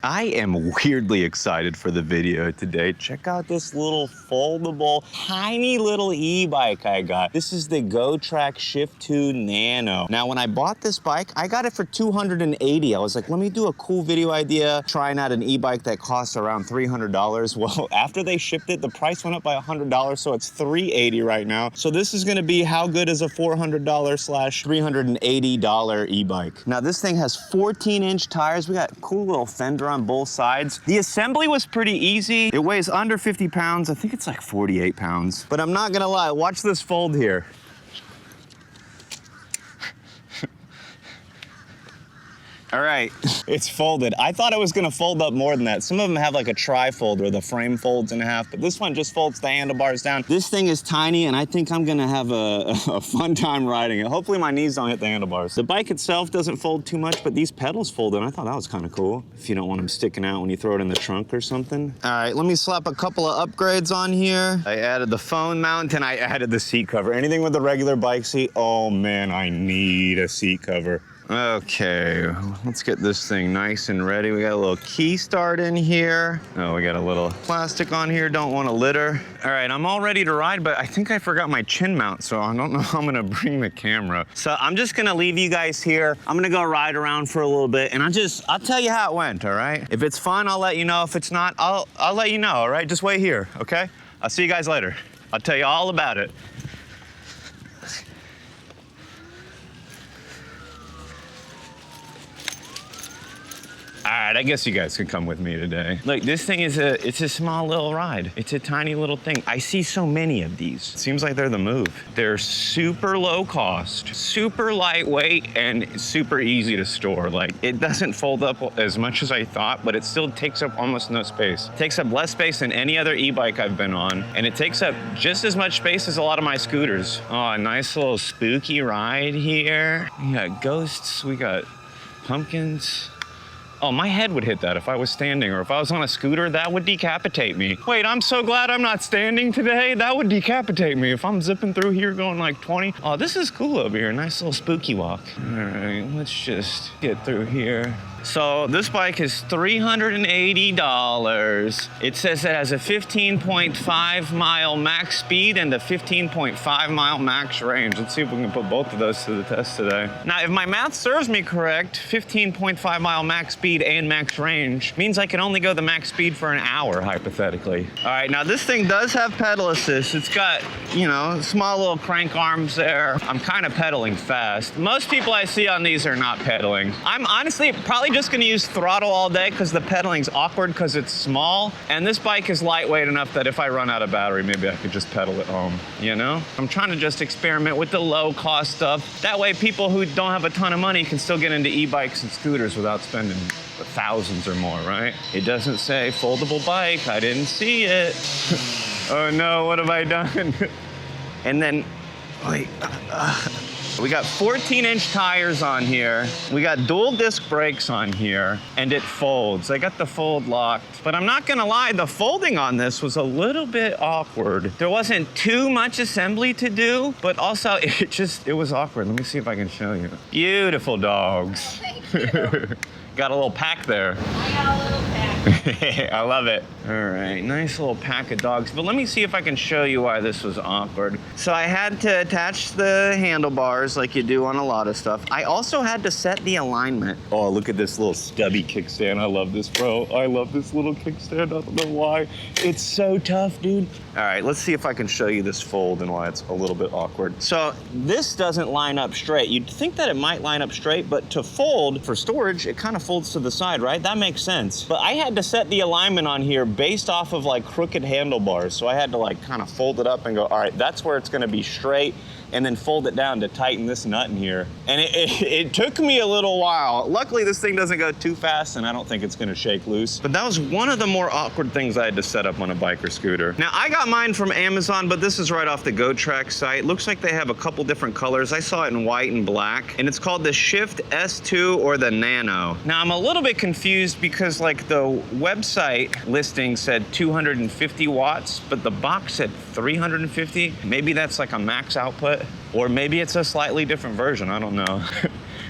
I am weirdly excited for the video today. Check out this little foldable, tiny little e-bike I got. This is the GoTrack Shift 2 Nano. Now, when I bought this bike, I got it for $280. I was like, let me do a cool video idea, trying out an e-bike that costs around $300. Well, after they shipped it, the price went up by $100, so it's $380 right now. So this is gonna be how good is a $400/$380 e-bike. Now, this thing has 14-inch tires. We got a cool little fender on both sides. The assembly was pretty easy. It weighs under 50 pounds. I think it's like 48 pounds. But I'm not gonna lie, watch this fold here. All right, it's folded. I thought it was gonna fold up more than that. Some of them have like a tri-fold where the frame folds in half, but this one just folds the handlebars down. This thing is tiny, and I think I'm gonna have a fun time riding it. Hopefully my knees don't hit the handlebars. The bike itself doesn't fold too much, but these pedals fold in. I thought that was kind of cool, if you don't want them sticking out when you throw it in the trunk or something. All right, let me slap a couple of upgrades on here. I added the phone mount, and I added the seat cover. Anything with the regular bike seat, oh man, I need a seat cover. Okay, let's get this thing nice and ready. We got a little key start in here. Oh, we got a little plastic on here, don't want to litter. All right, I'm all ready to ride, but I think I forgot my chin mount, so I don't know how I'm gonna bring the camera. So I'm just gonna leave you guys here. I'm gonna go ride around for a little bit, and I'll tell you how it went, all right? If it's fun, I'll let you know. If it's not, I'll let you know, all right? Just wait here, okay? I'll see you guys later. I'll tell you all about it. All right, I guess you guys could come with me today. Look, this thing is it's a small little ride. It's a tiny little thing. I see so many of these. It seems like they're the move. They're super low cost, super lightweight, and super easy to store. Like, it doesn't fold up as much as I thought, but it still takes up almost no space. It takes up less space than any other e-bike I've been on, and it takes up just as much space as a lot of my scooters. Oh, a nice little spooky ride here. We got ghosts, we got pumpkins. Oh, my head would hit that if I was standing, or if I was on a scooter, that would decapitate me. Wait, I'm so glad I'm not standing today. That would decapitate me if I'm zipping through here going like 20. Oh, this is cool over here. Nice little spooky walk. All right, let's just get through here. So this bike is $380. It says it has a 15.5 mile max speed and a 15.5 mile max range. Let's see if we can put both of those to the test today. Now, if my math serves me correct, 15.5 mile max speed and max range means I can only go the max speed for an hour, hypothetically. All right, now this thing does have pedal assist. It's got, you know, small little crank arms there. I'm kind of pedaling fast. Most people I see on these are not pedaling. I'm honestly probably just gonna use throttle all day because the pedaling's awkward because it's small, and this bike is lightweight enough that if I run out of battery, maybe I could just pedal it home, you know? I'm trying to just experiment with the low cost stuff. That way people who don't have a ton of money can still get into e-bikes and scooters without spending thousands or more, right? It doesn't say foldable bike, I didn't see it. Oh no, what have I done? And then, wait. We got 14-inch tires on here. We got dual disc brakes on here, and it folds. I got the fold locked, but I'm not gonna lie, the folding on this was a little bit awkward. There wasn't too much assembly to do, but also it was awkward. Let me see if I can show you. Beautiful dogs. Thank you. Got a little pack there. I got a little pack. I love it. All right, nice little pack of dogs. But let me see if I can show you why this was awkward. So I had to attach the handlebars like you do on a lot of stuff. I also had to set the alignment. Oh, look at this little stubby kickstand. I love this, bro. I love this little kickstand. I don't know why. It's so tough, dude. All right, let's see if I can show you this fold and why it's a little bit awkward. So this doesn't line up straight. You'd think that it might line up straight, but to fold for storage, it kind of folds to the side, right? That makes sense. But I had to set the alignment on here based off of like crooked handlebars. So I had to like kind of fold it up and go, all right, that's where it's gonna be straight, and then fold it down to tighten this nut in here. And it took me a little while. Luckily, this thing doesn't go too fast, and I don't think it's gonna shake loose. But that was one of the more awkward things I had to set up on a bike or scooter. Now, I got mine from Amazon, but this is right off the GoTrack site. Looks like they have a couple different colors. I saw it in white and black, and it's called the Shift S2 or the Nano. Now, I'm a little bit confused because like the website listing said 250 watts, but the box said 350. Maybe that's like a max output, or maybe it's a slightly different version, I don't know.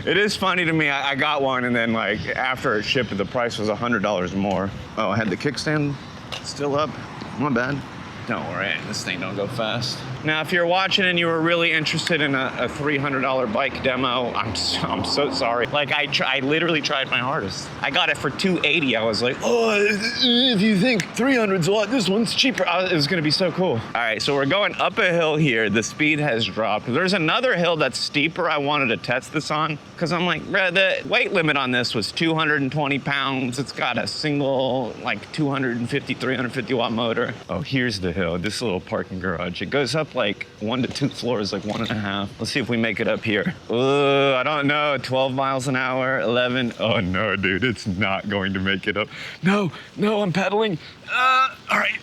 It is funny to me. I got one, and then like after it shipped, the price was $100 more. Oh, I had the kickstand still up. My bad. Don't worry, this thing don't go fast. Now, if you're watching and you were really interested in a $300 bike demo, I'm so sorry. Like, I literally tried my hardest. I got it for $280. I was like, oh, if you think 300's a lot, this one's cheaper. It was gonna be so cool. All right, so we're going up a hill here. The speed has dropped. There's another hill that's steeper I wanted to test this on, because I'm like, the weight limit on this was 220 pounds. It's got a single, like 250, 350 watt motor. Oh, here's the hill, this little parking garage. It goes up like 1 to 2 floors, like 1.5. Let's see if we make it up here. I don't know, 12 miles an hour, 11. Oh no, dude, it's not going to make it up. No, I'm pedaling. All right.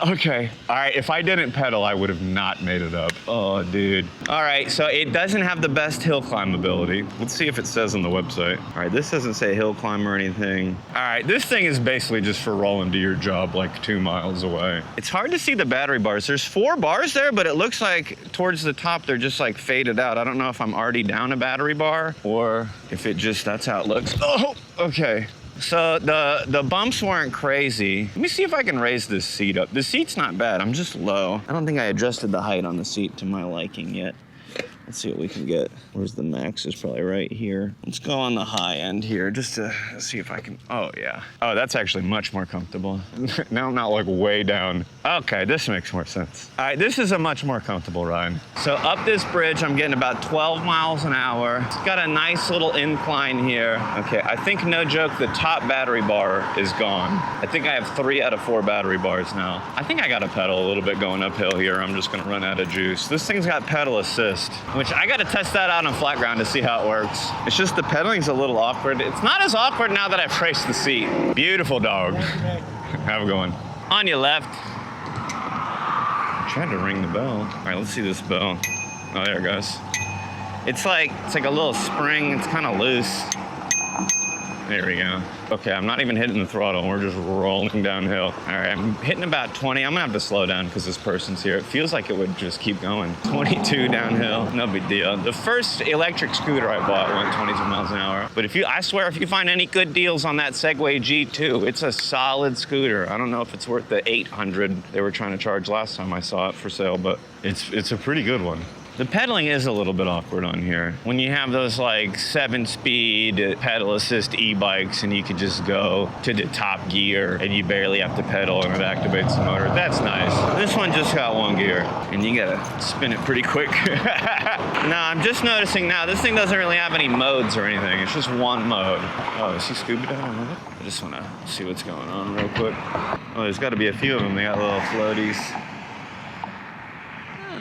Okay. All right, if I didn't pedal, I would have not made it up. Oh, dude. All right, so it doesn't have the best hill climb ability. Let's see if it says on the website. All right, this doesn't say hill climb or anything. All right, this thing is basically just for rolling to your job like 2 miles away. It's hard to see the battery bars. There's 4 bars there, but it looks like towards the top, they're just like faded out. I don't know if I'm already down a battery bar or if it just, that's how it looks. Oh, okay. So the bumps weren't crazy. Let me see if I can raise this seat up. The seat's not bad, I'm just low. I don't think I adjusted the height on the seat to my liking yet. Let's see what we can get. Where's the max? Is probably right here. Let's go on the high end here just to see if I can, oh yeah. Oh, that's actually much more comfortable. Now I'm not like way down. Okay, this makes more sense. All right, this is a much more comfortable ride. So up this bridge, I'm getting about 12 miles an hour. It's got a nice little incline here. Okay, I think, no joke, the top battery bar is gone. I think I have 3 out of 4 battery bars now. I think I gotta pedal a little bit going uphill here. I'm just gonna run out of juice. This thing's got pedal assist, which I gotta test that out on flat ground to see how it works. It's just the pedaling's a little awkward. It's not as awkward now that I've traced the seat. Beautiful dog. Have a good one. On your left. I tried to ring the bell. All right, let's see this bell. Oh, there it goes. It's like a little spring. It's kind of loose. There we go. Okay, I'm not even hitting the throttle. We're just rolling downhill. All right, I'm hitting about 20. I'm gonna have to slow down because this person's here. It feels like it would just keep going. 22 downhill, no big deal. The first electric scooter I bought went 22 miles an hour. But I swear, if you find any good deals on that Segway G2, it's a solid scooter. I don't know if it's worth the 800 they were trying to charge last time I saw it for sale, but it's a pretty good one. The pedaling is a little bit awkward on here. When you have those like 7-speed pedal assist e-bikes and you could just go to the top gear and you barely have to pedal and it activates the motor, that's nice. This one just got 1 gear and you gotta spin it pretty quick. Now, I'm just noticing now, this thing doesn't really have any modes or anything. It's just 1 mode. Oh, is he scuba diving with it? I just wanna see what's going on real quick. Oh, there's gotta be a few of them. They got little floaties.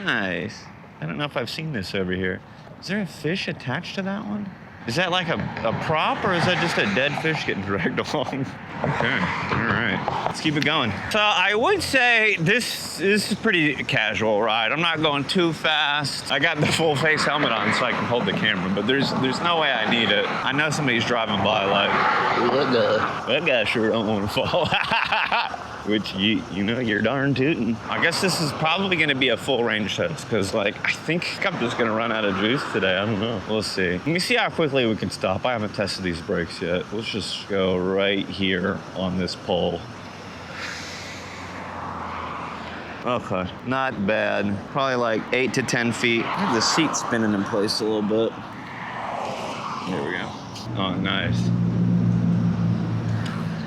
Nice. I don't know if I've seen this over here. Is there a fish attached to that one? Is that like a prop, or is that just a dead fish getting dragged along? Okay, all right. Let's keep it going. So I would say this is a pretty casual ride. I'm not going too fast. I got the full face helmet on so I can hold the camera, but there's no way I need it. I know somebody's driving by like, that guy sure don't want to fall. Which, you know, you're darn tootin'. I guess this is probably gonna be a full range test, because like, I think I'm just gonna run out of juice today. I don't know. We'll see. Let me see how quickly we can stop. I haven't tested these brakes yet. Let's just go right here on this pole. Okay, not bad. Probably like 8 to 10 feet. I have the seat spinning in place a little bit. There we go. Oh, nice.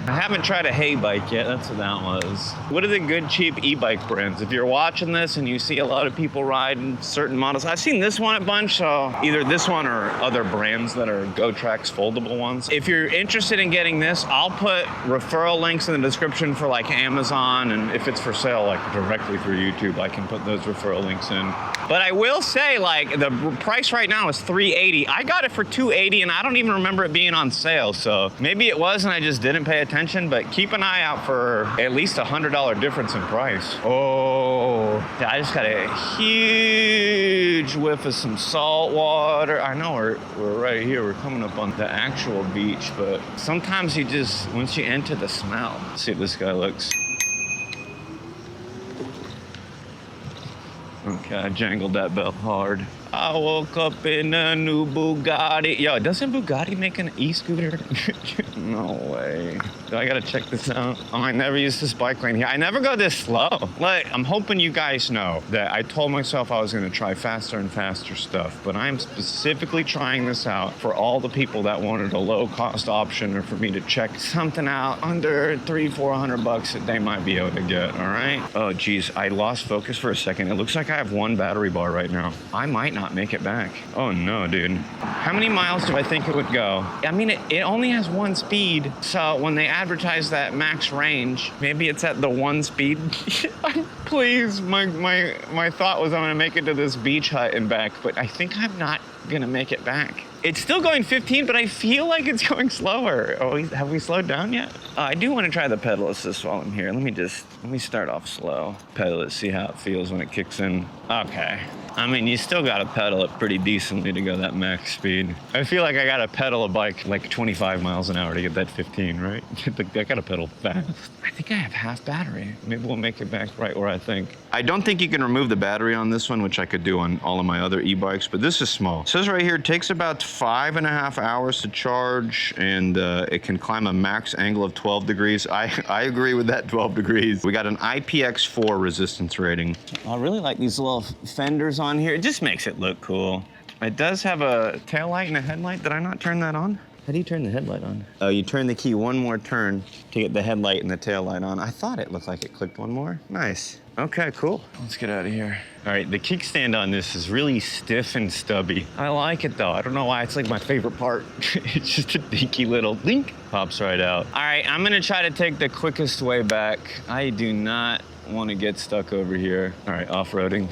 I haven't tried a hay bike yet, that's what that was. What are the good cheap e-bike brands? If you're watching this and you see a lot of people riding certain models, I've seen this one a bunch, so either this one or other brands that are GoTrax foldable ones. If you're interested in getting this, I'll put referral links in the description for like Amazon, and if it's for sale like directly through YouTube, I can put those referral links in. But I will say, like, the price right now is $380. I got it for $280, and I don't even remember it being on sale, so maybe it was and I just didn't pay attention, but keep an eye out for at least $100 difference in price. Oh, I just got a huge whiff of some salt water. I know we're right here. We're coming up on the actual beach, but sometimes you just, once you enter the smell, let's see if this guy looks. Okay, I jangled that bell hard. I woke up in a new Bugatti. Yo, doesn't Bugatti make an e-scooter? No way. Do I gotta check this out? Oh, I never used this bike lane here. I never go this slow. Like, I'm hoping you guys know that I told myself I was gonna try faster and faster stuff, but I'm specifically trying this out for all the people that wanted a low-cost option, or for me to check something out under $300-400 that they might be able to get, all right? Oh, geez, I lost focus for a second. It looks like I have one battery bar right now. I might not make it back. Oh, no, dude. How many miles do I think it would go? I mean, it only has one speed, so when they advertise that max range, maybe it's at the one speed. Please, my thought was I'm gonna make it to this beach hut and back, but I think I'm not gonna make it back. It's still going 15, but I feel like it's going slower. Oh, have we slowed down yet? I do want to try the pedal assist while I'm here. Let me start off slow. Pedal it, see how it feels when it kicks in. Okay. I mean, you still gotta pedal it pretty decently to go that max speed. I feel like I gotta pedal a bike like 25 miles an hour to get that 15, right? I gotta pedal fast. I think I have half battery. Maybe we'll make it back right where I think. I don't think you can remove the battery on this one, which I could do on all of my other e-bikes, but this is small. It says right here, it takes about 5.5 hours to charge, and it can climb a max angle of 12 degrees. I agree with that 12 degrees. We got an IPX4 resistance rating. I really like these little fenders on here. It just makes it look cool. It does have a tail light and a headlight. Did I not turn that on? How do you turn the headlight on? Oh, you turn the key one more turn to get the headlight and the tail light on. I thought it looked like it clicked one more. Nice. Okay, cool. Let's get out of here. All right, the kickstand on this is really stiff and stubby. I like it though. I don't know why, it's like my favorite part. It's just a dinky little dink. Pops right out. All right, I'm gonna try to take the quickest way back. I do not want to get stuck over here. All right, off-roading.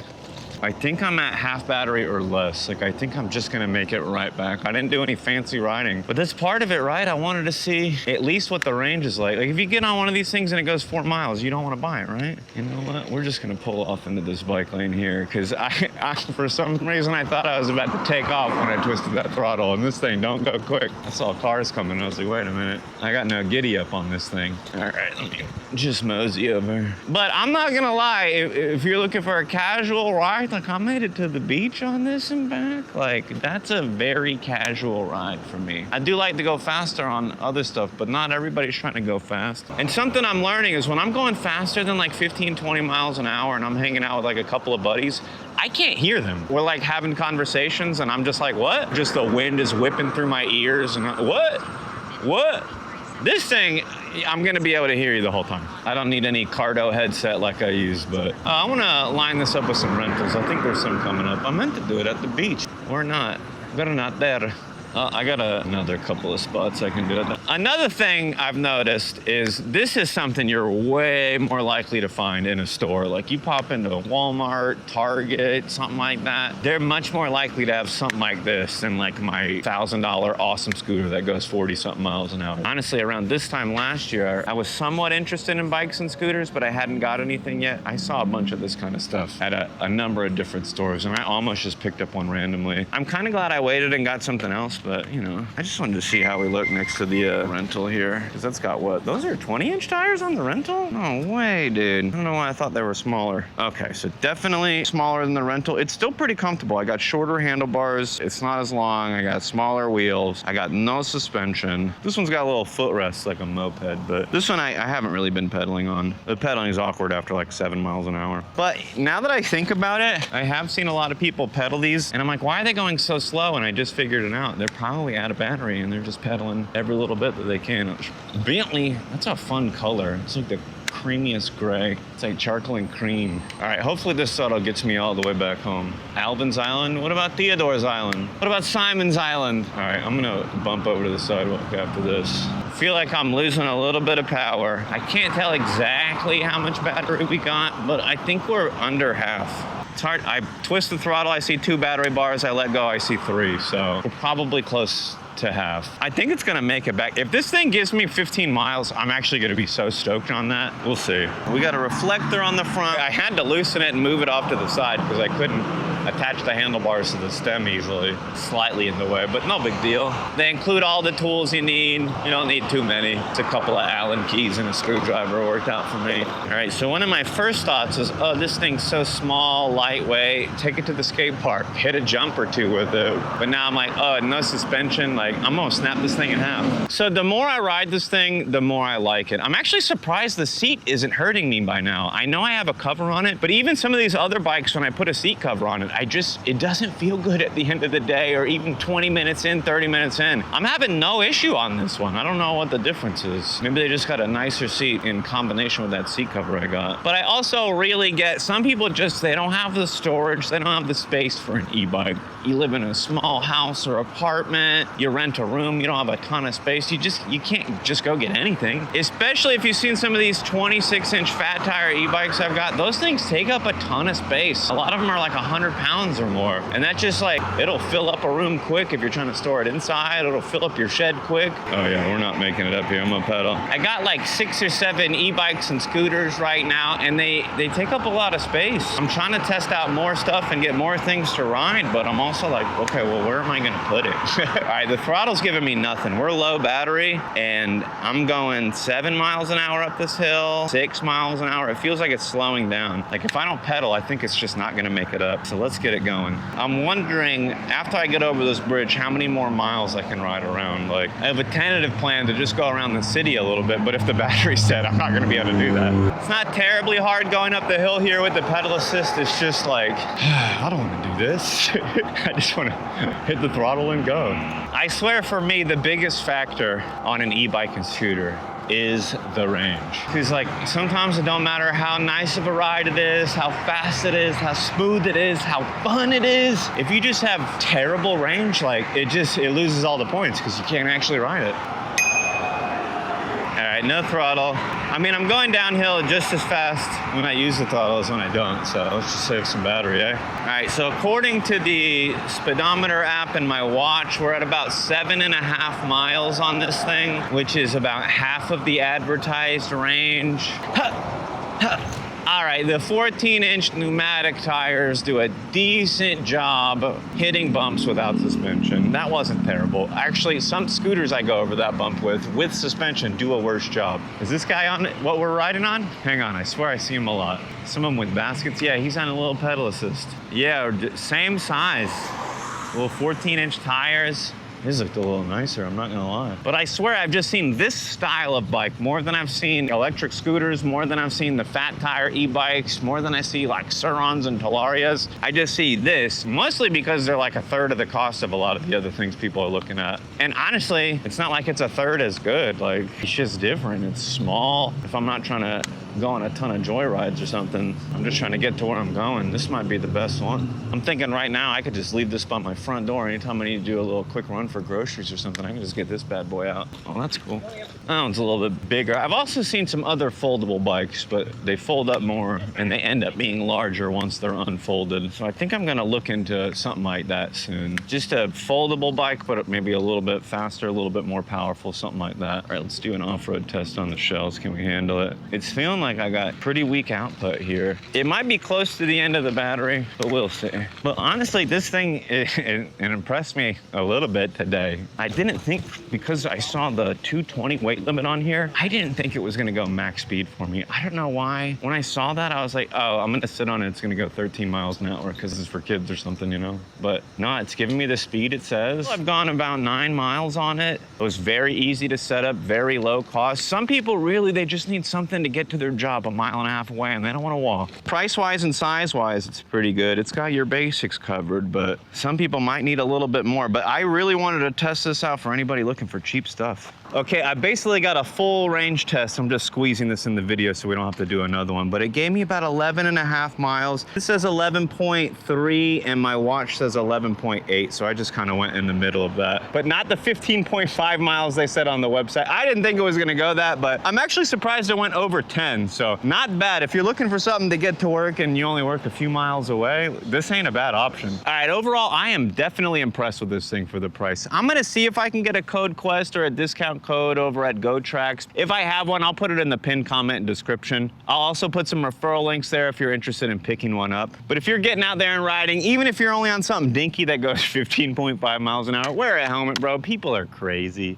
I think I'm at half battery or less. Like, I think I'm just gonna make it right back. I didn't do any fancy riding, but that's part of it, right? I wanted to see at least what the range is like. Like, if you get on one of these things and it goes 4 miles, you don't wanna buy it, right? You know what? We're just gonna pull off into this bike lane here, because I for some reason, I thought I was about to take off when I twisted that throttle, and this thing don't go quick. I saw cars coming, I was like, wait a minute. I got no giddy up on this thing. All right, let me just mosey over. But I'm not gonna lie, if you're looking for a casual ride, like, I made it to the beach on this and back. Like, that's a very casual ride for me. I do like to go faster on other stuff, but not everybody's trying to go fast. And something I'm learning is when I'm going faster than like 15, 20 miles an hour and I'm hanging out with like a couple of buddies, I can't hear them. We're like having conversations and I'm just like, what? Just the wind is whipping through my ears and what? This thing, I'm gonna be able to hear you the whole time. I don't need any Cardo headset like I use, but I wanna line this up with some rentals. I think there's some coming up. I meant to do it at the beach, or not. Better not there. I got another couple of spots I can do it. Another thing I've noticed is this is something you're way more likely to find in a store. Like, you pop into a Walmart, Target, something like that. They're much more likely to have something like this than like my $1,000 awesome scooter that goes 40-something miles an hour. Honestly, around this time last year, I was somewhat interested in bikes and scooters, but I hadn't got anything yet. I saw a bunch of this kind of stuff at a number of different stores, and I almost just picked up one randomly. I'm kind of glad I waited and got something else, but you know, I just wanted to see how we look next to the rental here, because that's got what? Those are 20-inch tires on the rental? No way, dude. I don't know why I thought they were smaller. Okay, so definitely smaller than the rental. It's still pretty comfortable. I got shorter handlebars. It's not as long. I got smaller wheels. I got no suspension. This one's got a little footrest like a moped, but this one I haven't really been pedaling on. The pedaling is awkward after like 7 miles an hour. But now that I think about it, I have seen a lot of people pedal these, and I'm like, why are they going so slow? And I just figured it out. They're probably out of battery and they're just pedaling every little bit that they can. Bentley, that's a fun color. It's like the creamiest gray. It's like charcoal and cream. All right, hopefully this saddle gets me all the way back home. Alvin's Island? What about Theodore's Island? What about Simon's Island? All right, I'm gonna bump over to the sidewalk after this. I feel like I'm losing a little bit of power. I can't tell exactly how much battery we got, but I think we're under half. It's hard. I twist the throttle, I see 2 battery bars. I let go, I see 3. So we're probably close to have. I think it's gonna make it back. If this thing gives me 15 miles, I'm actually gonna be so stoked on that. We'll see. We got a reflector on the front. I had to loosen it and move it off to the side because I couldn't attach the handlebars to the stem easily. Slightly in the way, but no big deal. They include all the tools you need. You don't need too many. It's a couple of Allen keys and a screwdriver worked out for me. All right, so one of my first thoughts is, oh, this thing's so small, lightweight. Take it to the skate park. Hit a jump or two with it. But now I'm like, oh, no suspension. Like, I'm gonna snap this thing in half. So the more I ride this thing, the more I like it. I'm actually surprised the seat isn't hurting me by now. I know I have a cover on it, but even some of these other bikes, when I put a seat cover on it, it doesn't feel good at the end of the day, or even 20 minutes in, 30 minutes in. I'm having no issue on this one. I don't know what the difference is. Maybe they just got a nicer seat in combination with that seat cover I got. But I also really get, some people they don't have the storage, they don't have the space for an e-bike. You live in a small house or apartment, you rent a room, you don't have a ton of space, you can't just go get anything. Especially if you've seen some of these 26-inch fat tire e-bikes I've got, those things take up a ton of space. A lot of them are like 100 pounds or more. And that's just like, it'll fill up a room quick if you're trying to store it inside. It'll fill up your shed quick. Oh yeah, we're not making it up here. I'm gonna pedal. I got like 6 or 7 e-bikes and scooters right now, and they take up a lot of space. I'm trying to test out more stuff and get more things to ride, but I'm also like, okay, well, where am I gonna put it? All right, the throttle's giving me nothing. We're low battery, and I'm going 7 miles an hour up this hill, 6 miles an hour. It feels like it's slowing down. Like if I don't pedal, I think it's just not gonna make it up. So let's get it going. I'm wondering, after I get over this bridge, how many more miles I can ride around. Like, I have a tentative plan to just go around the city a little bit, but if the battery's dead, I'm not gonna be able to do that. It's not terribly hard going up the hill here with the pedal assist. It's just like, I don't wanna do this. I just wanna hit the throttle and go. I swear, for me, the biggest factor on an e-bike and scooter is the range. Because like, sometimes it don't matter how nice of a ride it is, how fast it is, how smooth it is, how fun it is. If you just have terrible range, like it loses all the points because you can't actually ride it. All right, no throttle. I mean, I'm going downhill just as fast when I use the throttle as when I don't, so let's just save some battery, eh? All right, so according to the speedometer app in my watch, we're at about 7.5 miles on this thing, which is about half of the advertised range. All right, the 14-inch pneumatic tires do a decent job hitting bumps without suspension. That wasn't terrible. Actually, some scooters I go over that bump with suspension do a worse job. Is this guy on what we're riding on? Hang on, I swear I see him a lot. Some of them with baskets. Yeah, he's on a little pedal assist. Yeah, same size. Little 14-inch tires. His looked a little nicer, I'm not gonna lie. But I swear I've just seen this style of bike more than I've seen electric scooters, more than I've seen the fat tire e-bikes, more than I see like Surons and Talarias. I just see this, mostly because they're like a third of the cost of a lot of the other things people are looking at. And honestly, it's not like it's a third as good. Like, it's just different, it's small. If I'm not trying to go on a ton of joyrides or something, I'm just trying to get to where I'm going, this might be the best one. I'm thinking right now I could just leave this by my front door anytime I need to do a little quick run for groceries or something. I can just get this bad boy out. Oh, that's cool. That one's a little bit bigger. I've also seen some other foldable bikes, but they fold up more and they end up being larger once they're unfolded. So I think I'm gonna look into something like that soon. Just a foldable bike, but maybe a little bit faster, a little bit more powerful, something like that. All right, let's do an off-road test on the shells. Can we handle it? It's feeling like I got pretty weak output here. It might be close to the end of the battery, but we'll see. But honestly, this thing, it impressed me a little bit today. I didn't think, because I saw the 220 weight limit on here, I didn't think it was gonna go max speed for me. I don't know why. When I saw that, I was like, oh, I'm gonna sit on it, it's gonna go 13 miles an hour because it's for kids or something, you know? But no, it's giving me the speed it says. I've gone about 9 miles on it. It was very easy to set up, very low cost. Some people really, they just need something to get to their job 1.5 miles away and they don't wanna walk. Price-wise and size-wise, it's pretty good. It's got your basics covered, but some people might need a little bit more. But I really wanted to test this out for anybody looking for cheap stuff. Okay, I basically got a full range test. I'm just squeezing this in the video so we don't have to do another one, but it gave me about 11 and a half miles. It says 11.3 and my watch says 11.8, so I just kind of went in the middle of that. But not the 15.5 miles they said on the website. I didn't think it was gonna go that, but I'm actually surprised it went over 10, so not bad. If you're looking for something to get to work and you only work a few miles away, this ain't a bad option. All right, overall, I am definitely impressed with this thing for the price. I'm gonna see if I can get a code quest or a discount code over at GoTrax. If I have one, I'll put it in the pinned comment and description. I'll also put some referral links there if you're interested in picking one up. But if you're getting out there and riding, even if you're only on something dinky that goes 15.5 miles an hour, wear a helmet, bro. People are crazy.